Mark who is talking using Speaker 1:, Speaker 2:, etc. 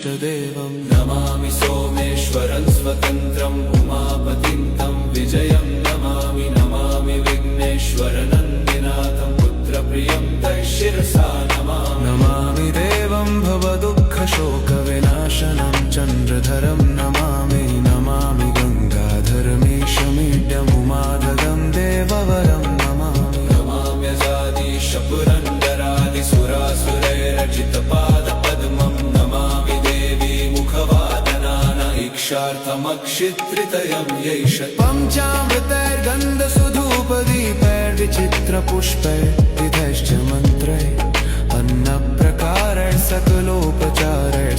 Speaker 1: इष्टदेवम्
Speaker 2: नमामि सोमेश्वरं स्वतन्त्रम् उमापतिं तं विजयं नमामि नमामि विघ्नेश्वरनन्दिनाथं पुत्रप्रियं तैशिरसा नमामि
Speaker 1: नमामि देवं भवदुःखशोकविनाशनं चन्द्रधरं नमामि नमामि गङ्गाधरमीशमीड्यमुमाधगं देववरं नमामि
Speaker 2: नमाम्यजादिशपुरन्दरादिसुरासुरैरचितपादपद्मं नमामि देवी मुखवादनान इक्षार्थमक्षित्रितयं यैष
Speaker 1: पञ्चामृतैर्गन्धसुधूपदीपैर्विचित्रपुष्पैर्विधैश्च मन्त्रैः अन्नप्रकारैः सकलोपचारैः